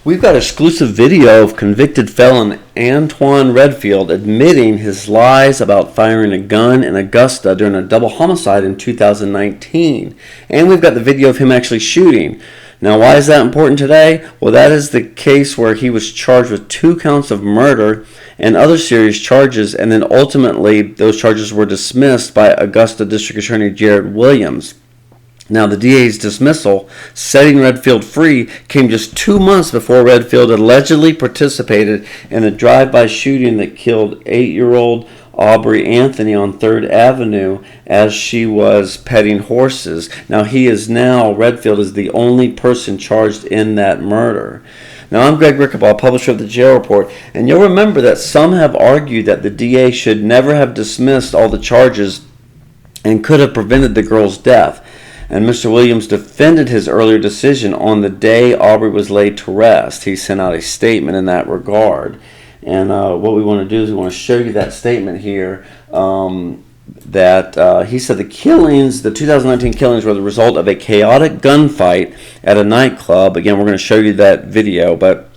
We've got exclusive video of convicted felon Antoine Redfield admitting his lies about firing a gun in Augusta during a double homicide in 2019. And we've got the video of him actually shooting. Now, why is that important today? Well, that is the case where he was charged with 2 counts of murder and other serious charges, and then ultimately those charges were dismissed by Augusta District Attorney Jared Williams. Now, the DA's dismissal, setting Redfield free, came just 2 months before Redfield allegedly participated in a drive-by shooting that killed 8-year-old Arbie Anthony on 3rd Avenue as she was petting horses. Now, Redfield is the only person charged in that murder. Now, I'm Greg Rickabaugh, publisher of the Jail Report, and you'll remember that some have argued that the DA should never have dismissed all the charges and could have prevented the girl's death. And Mr. Williams defended his earlier decision on the day Arbrie was laid to rest. He sent out a statement in that regard. And what we want to do is we want to show you that statement here. That he said the 2019 killings were the result of a chaotic gunfight at a nightclub. Again, we're going to show you that video. But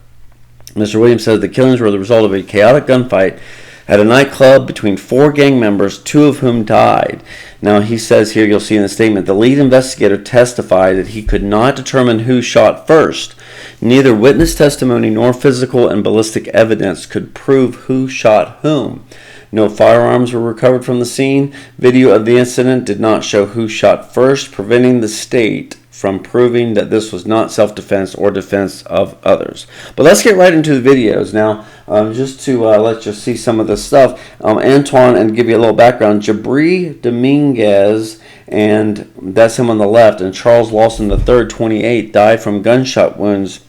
Mr. Williams says the killings were the result of a chaotic gunfight at a nightclub between 4 gang members, 2 of whom died. Now, he says here, you'll see in the statement, the lead investigator testified that he could not determine who shot first. Neither witness testimony nor physical and ballistic evidence could prove who shot whom. No firearms were recovered from the scene. Video of the incident did not show who shot first, preventing the state from proving that this was not self-defense or defense of others. But let's get right into the videos now. Just to let you see some of this stuff. Antoine, and give you a little background, Jabri Dominguez, and that's him on the left, and Charles Lawson III, 28, died from gunshot wounds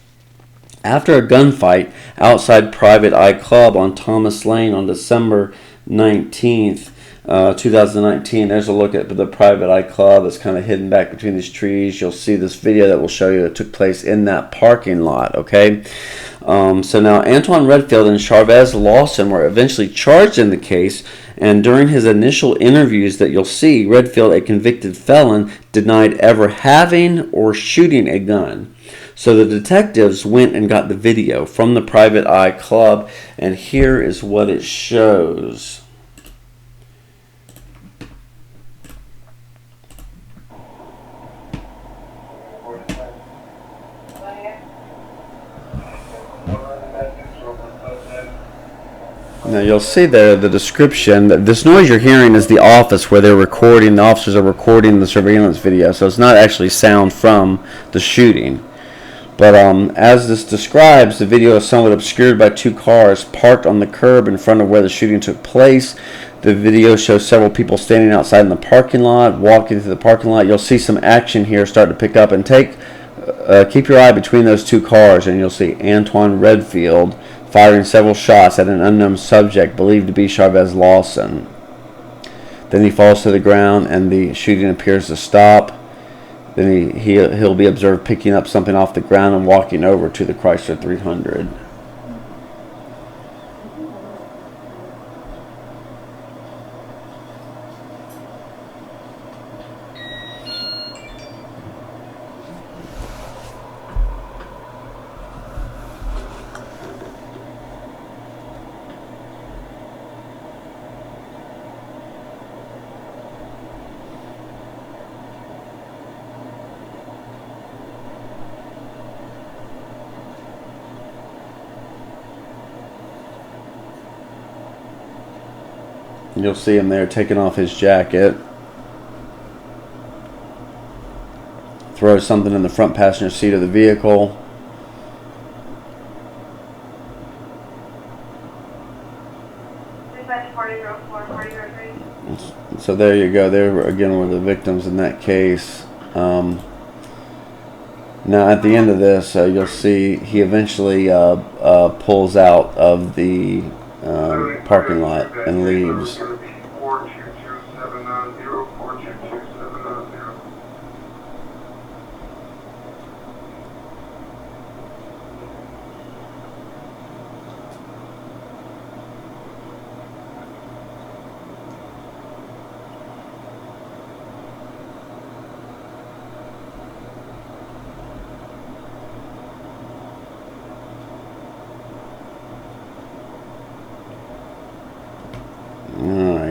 after a gunfight outside Private Eye Club on Thomas Lane on December 19th, 2019. There's a look at the Private Eye Club. It's kind of hidden back between these trees. You'll see this video that will show you that took place in that parking lot, okay? So now Antoine Redfield and Charvez Lawson were eventually charged in the case, and during his initial interviews that you'll see, Redfield, a convicted felon, denied ever having or shooting a gun. So the detectives went and got the video from the Private Eye Club, and here is what it shows. Now you'll see there the description. This noise you're hearing is the office where they're recording. The officers are recording the surveillance video, so it's not actually sound from the shooting. But as this describes, the video is somewhat obscured by 2 cars parked on the curb in front of where the shooting took place. The video shows several people standing outside in the parking lot, walking through the parking lot. You'll see some action here start to pick up, and keep your eye between those 2 cars, and you'll see Antoine Redfield firing several shots at an unknown subject believed to be Charvez Lawson. Then he falls to the ground, and the shooting appears to stop. Then he'll be observed picking up something off the ground and walking over to the Chrysler 300. You'll see him there taking off his jacket. Throws something in the front passenger seat of the vehicle. So there you go. There again were the victims in that case. Now at the end of this, you'll see he eventually pulls out of the parking lot and leaves.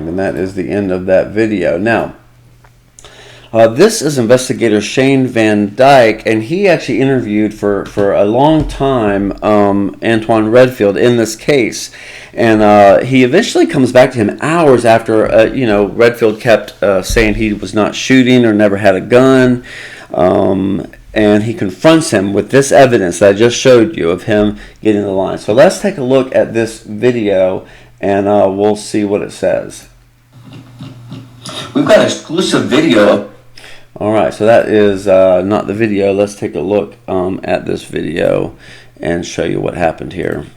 time. And that is the end of that video. Now, this is investigator Shane Van Dyke, and he actually interviewed for a long time Antoine Redfield in this case. And he eventually comes back to him hours after, Redfield kept saying he was not shooting or never had a gun. And he confronts him with this evidence that I just showed you of him getting the line. So let's take a look at this video, and we'll see what it says. We've got exclusive video. All right, so that is not the video. Let's take a look at this video and show you what happened here.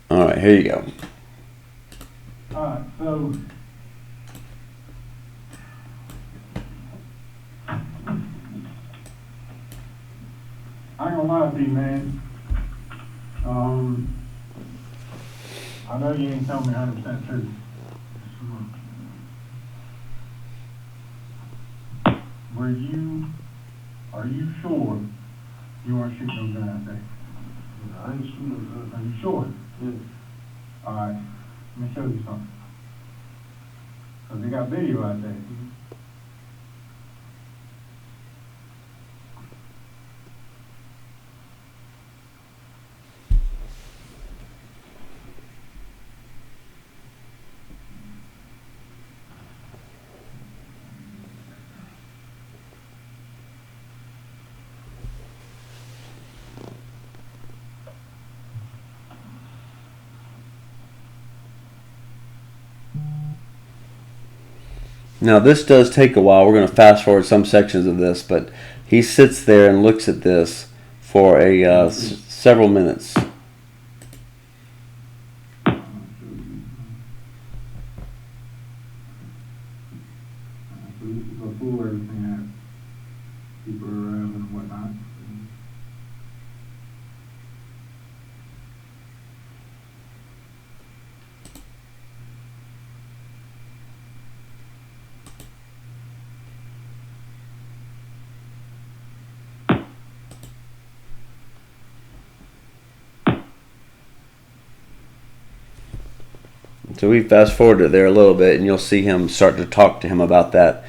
All right, here you go. All right, so I ain't gonna lie to you, man. I know you ain't telling me 100% truth. Are you sure you weren't shooting no gun out there? I ain't shooting no gun. Are you sure? Yeah. All right, let me show you something. Because they got video out there. Now this does take a while. We're going to fast forward some sections of this, but he sits there and looks at this for a several minutes. Before everything happened, people were around and whatnot. So we fast forwarded there a little bit, and you'll see him start to talk to him about that.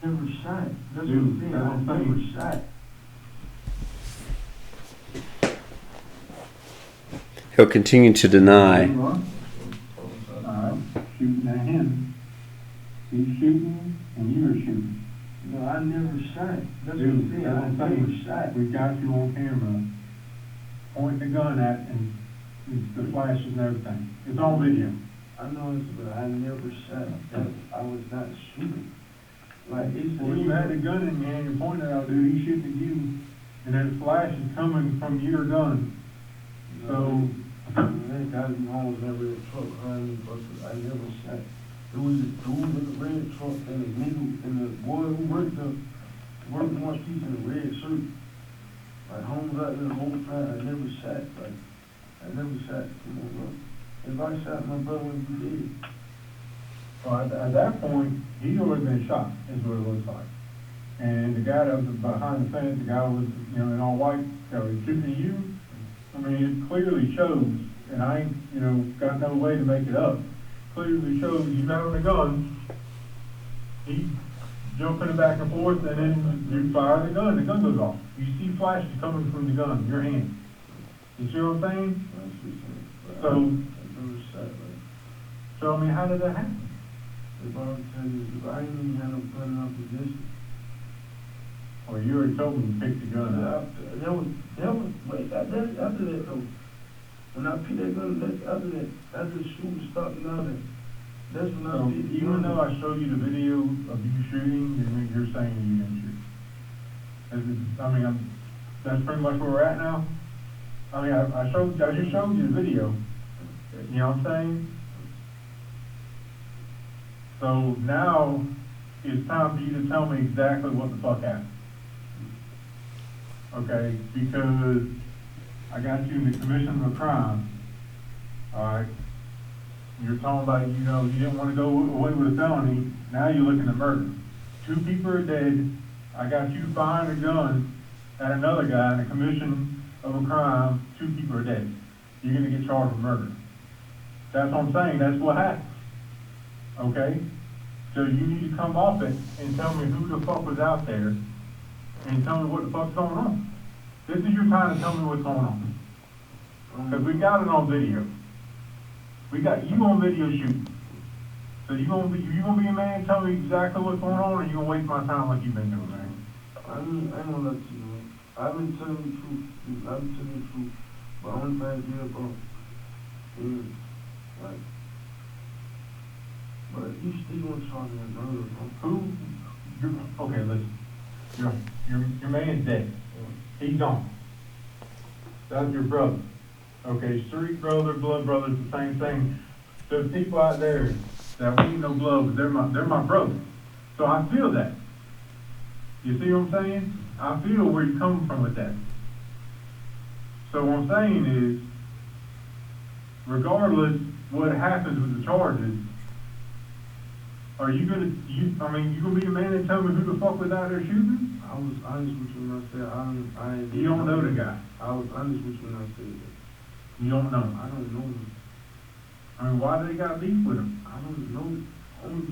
Never shot. That's Dude, what I'm saying. I never shot. He'll continue to deny. Alright, shooting at him. He's shooting and you're shooting. No, I never shot. That's Dude, what I'm saying. I never shot. We got you on camera pointing the gun at and the flashes and everything. It's on video. I know it's, but I never shot. I was not shooting. Like, it's Well, you had a gun in your hand, you're pointing it out, dude, he's shooting at you, and there's flashes coming from your gun. So, that guy was in that red truck behind me, but I never shot. It was a dude in the red truck and a nigga and the boy who worked one piece in a red shirt. Like, homes out there the whole time. I never shot. Like, I never shot. Come on, bro. If I shot my brother, would be dead. well, at that point, he'd already been shot, is what it looks like. And the guy that was behind the fence, the guy was, in all white, that was shooting at you. I mean, it clearly shows, and I ain't, got no way to make it up. Clearly shows you having a gun, he jumping back and forth, and then you fire the gun goes off. You see flashes coming from the gun, your hand. You see what I'm saying? So, I never shot. Like, so I mean, how did that happen? if I would tell you, if I ain't even had no gun in my possession. Well, you already told me to pick the gun up. Wait, after that though, when I picked that gun, after the shooting stopped and all that, That's what So I did. even though I showed you the video of you shooting, you're saying that you didn't shoot. That's pretty much where we're at now. I mean, I just showed you the video. You know what I'm saying? So now it's time for you to tell me exactly what the fuck happened. Okay, because I got you in the commission of a crime. Alright. You're talking about, you didn't want to go away with a felony. Now you're looking at murder. 2 people are dead. I got you firing a gun at another guy in a commission of a crime. 2 people are dead. You're going to get charged with murder. That's what I'm saying. That's what happened. Okay? So you need to come off it and tell me who the fuck was out there and tell me what the fuck's going on. This is your time to tell me what's going on. Because we got it on video. We got you on video shooting. So you gonna be a man and tell me exactly what's going on, or you gonna waste my time like you've been doing, man? I ain't gonna let you know. I've been telling the truth. I've been telling the truth. But only thing I did, bro, is like, but you still gonna charge me with murder, bro. Okay, listen. Your man's dead. He's gone. That's your brother. Okay, street brother, blood brother's the same thing. There's people out there that we ain't no blood, but they're my brother. So I feel that. You see what I'm saying? I feel where you're coming from with that. So what I'm saying is, regardless what happens with the charges, are you gonna be a man and tell me who the fuck was out there shooting? I was honest with you when I said You don't know the guy. I was honest with you when I said that. You don't know. I don't know him. I mean, why they got beef with him? I don't know. Only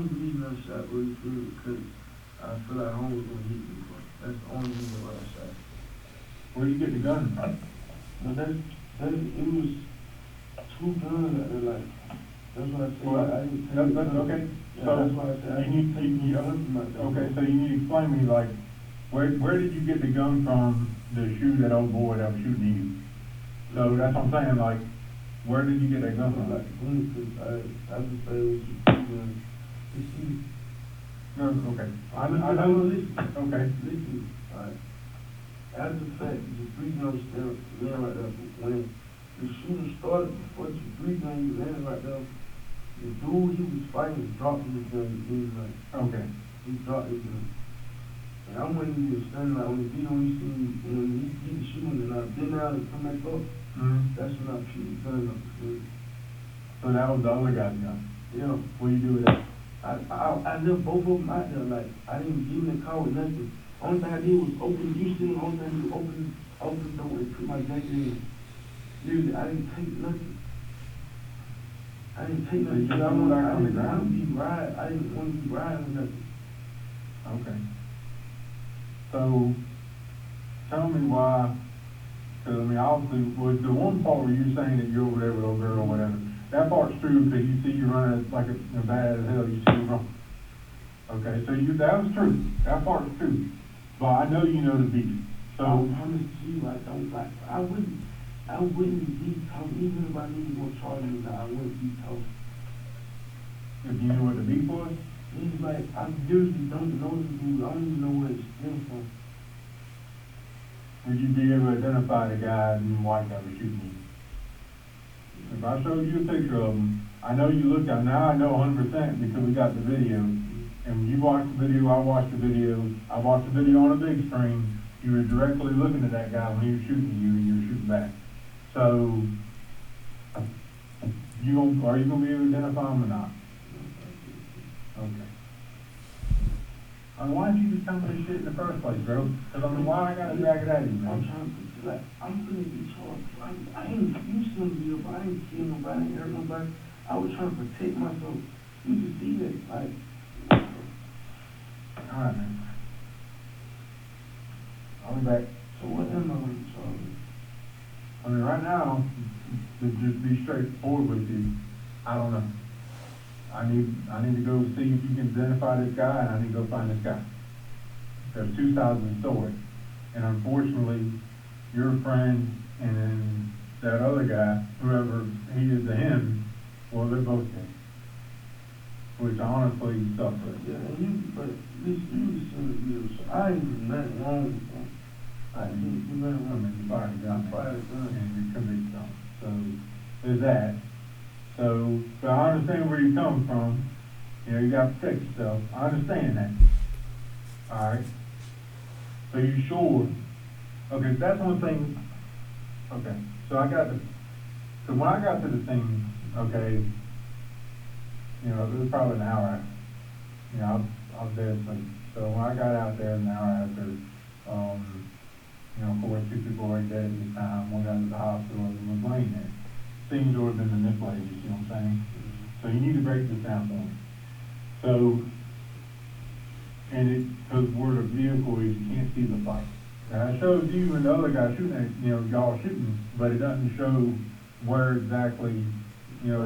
reason I shot Redfield because I feel like home was gonna hit me, bro. That's the only reason why I shot. Where you get the gun from? But it was 2 guns out there, like, that's what I said. Well, I didn't take that's okay. Yeah, So that's why I said I didn't take the gun from my gun. Okay, so you need to explain to me, like, where did you get the gun from to shoot that old boy that was shooting you? So that's what I'm saying, like, where did you get that gun from? Like, I just say it was you see. No, okay. I know, listen. Okay. Listen, alright. As a fact, the 3 guns still laying right there. When the shooting started, before the 3 guns laying right there, the dude he was fighting dropped his gun. He was like, Okay. he dropped his gun. And I wasn't even standing like on the video. You see me when he did the shooting, and I didn't know how to come back up. Mm-hmm. That's when I shoot the gun up. So that was the other guy's gun. Yeah. What do you do with that? I left both of them out there, like, I didn't give him the car with nothing. Only thing I did was open, you see, the only thing I did was open the door and put my jacket in. Literally, I didn't take nothing. I didn't take nothing. So you got one back on the ground? I didn't want to be riding with nothing. Okay. So, tell me why, because I mean, obviously, was the one part where you're saying that you're over there with old girl or whatever, that part's true because you see you running like a bad as hell, you see you run. Okay, so that was true. That part's true. But I know you know the beat. So, I'm honest to you, I wouldn't be tough, even if I knew you were charging me, I wouldn't be tough. if you knew what the beef was, It's like, I usually don't know the dude, I don't even know where it stems from. would you be able to identify the guy in white that was shooting you? If I showed you a picture of him, I know you looked at, now I know 100% because we got the video. And when you watched the video, I watched the video. I watched the video on a big screen. You were directly looking at that guy when he was shooting you and you were shooting back. So, are you gonna be able to identify him or not? Okay. I mean, why didn't you just tell me this shit in the first place, bro? Because I mean, why I gotta drag it out of you, I'm man? trying to, like, I'm gonna be charged. I ain't used to be up, I ain't kill nobody, I ain't hurt nobody. I was trying to protect myself. You can see that, like. Alright, man. I'll be back. So what am I gonna charge you? I mean, right now, to just be straightforward with you, I don't know. I need to go see if you can identify this guy, and I need to go find this guy. There's 2 sides of the story. And unfortunately, your friend and then that other guy, whoever he is to him, Well, they're both dead. Which honestly sucks. Yeah, but this you seen the video, so I ain't do nothing wrong with them. I didn't do nothing wrong. You fired a gun. Fired a gun. And you're convicted on it. So, there's that. So I understand where you're coming from. You know, you gotta protect yourself. I understand that. Alright? So you sure? Okay, that's one thing. Okay, so when I got to the scene, okay, you know, it was probably an hour after. You know, I was dead asleep. So when I got out there an hour after, you know, of course, 2 people were dead at the time. One got to the hospital and was laying there. Seems to have been manipulated, you know what I'm saying? So you need to break this down for me. So, because where the vehicle is, you can't see the fight. Now, it shows you and the other guy shooting at, you know, y'all shooting, but it doesn't show where exactly, you know, I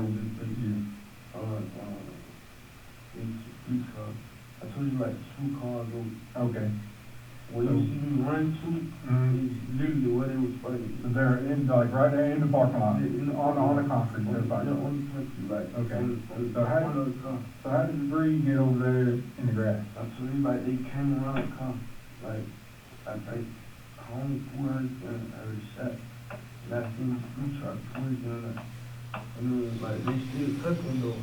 told you like 2 cars over. Okay. When you see me run to, it's literally where they was fighting. So they're in, like, right there in the parking lot, on the concrete, they're fighting. Yeah, on the concrete, like. Okay. So how did Arbrie get over there in the grass? I told you, like, they came around the car, like, I think, home pulled and I was shot. And I seen the blue truck pulled and I mean, like, they still touching though.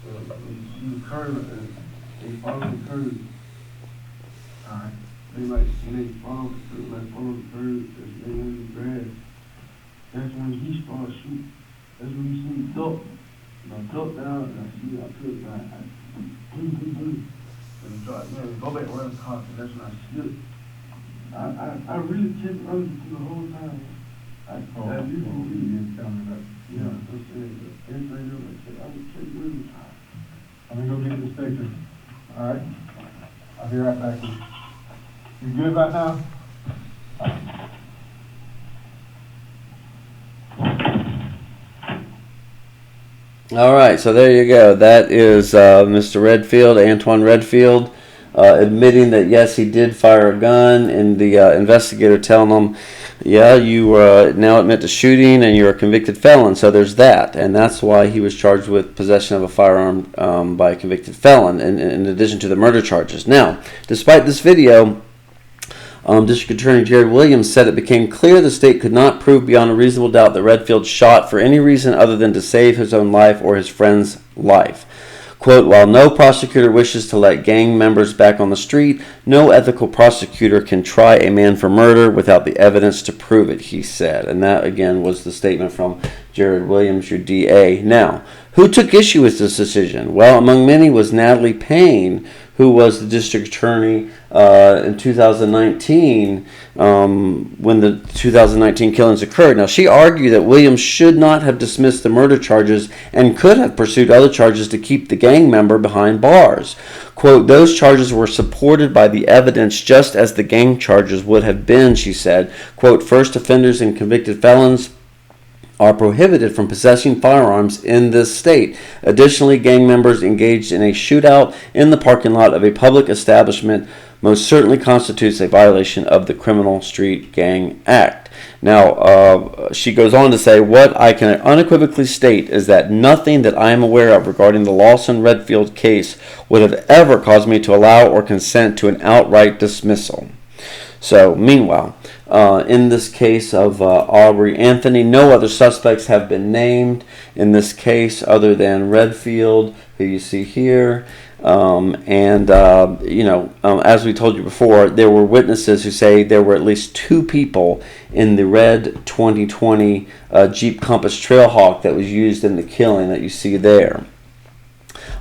You see the curve and they follow the curve. Alright. They like, when they follow the curve, they in the grass. That's when he started shooting. That's when you see me duck. And I duck down and I see I took my, boom. And I drop down and go back around the car and that's when I slipped. I really kept running through the whole time. I really coming up. yeah, I'm saying, everything else I would keep really tired. I'm gonna go get this picture. Alright? I'll be right back with you. You good right now? All right, so there you go. That is Mr. Redfield, Antoine Redfield, admitting that yes, he did fire a gun, and the investigator telling him, yeah, you now admit to shooting, and you're a convicted felon. So there's that, and that's why he was charged with possession of a firearm by a convicted felon, in addition to the murder charges. Now, despite this video, District Attorney Jared Williams said it became clear the state could not prove beyond a reasonable doubt that Redfield shot for any reason other than to save his own life or his friend's life. Quote, while no prosecutor wishes to let gang members back on the street, no ethical prosecutor can try a man for murder without the evidence to prove it, he said. And that, again, was the statement from Jared Williams, your DA. Now, who took issue with this decision? Well, among many was Natalie Payne, who was the district attorney in 2019 when the 2019 killings occurred. Now, she argued that Williams should not have dismissed the murder charges and could have pursued other charges to keep the gang member behind bars. Quote, those charges were supported by the evidence just as the gang charges would have been, she said. Quote, first offenders and convicted felons are prohibited from possessing firearms in this state. Additionally, gang members engaged in a shootout in the parking lot of a public establishment most certainly constitutes a violation of the Criminal Street Gang Act. Now, she goes on to say, what I can unequivocally state is that nothing that I am aware of regarding the Lawson-Redfield case would have ever caused me to allow or consent to an outright dismissal. So, meanwhile, in this case of Arbie Anthony, no other suspects have been named in this case other than Redfield, who you see here. As we told you before, there were witnesses who say there were at least 2 people in the red 2020 Jeep Compass Trailhawk that was used in the killing that you see there.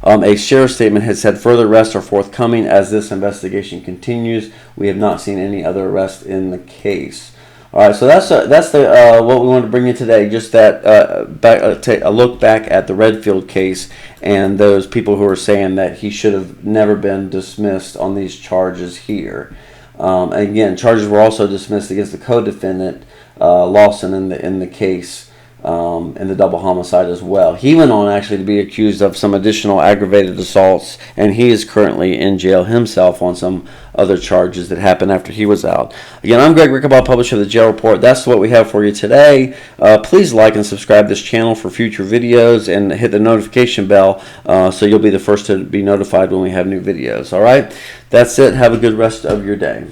A sheriff's statement has said further arrests are forthcoming as this investigation continues. We have not seen any other arrests in the case. All right, so that's what we wanted to bring you today. Just that take a look back at the Redfield case and those people who are saying that he should have never been dismissed on these charges here. Again, charges were also dismissed against the co-defendant Lawson in the case and the double homicide as well. He went on actually to be accused of some additional aggravated assaults, and he is currently in jail himself on some other charges that happened after he was out. Again, I'm Greg Rickabaugh, publisher of the Jail Report. That's what we have for you today. Please like and subscribe this channel for future videos, and hit the notification bell so you'll be the first to be notified when we have new videos. All right, that's it. Have a good rest of your day.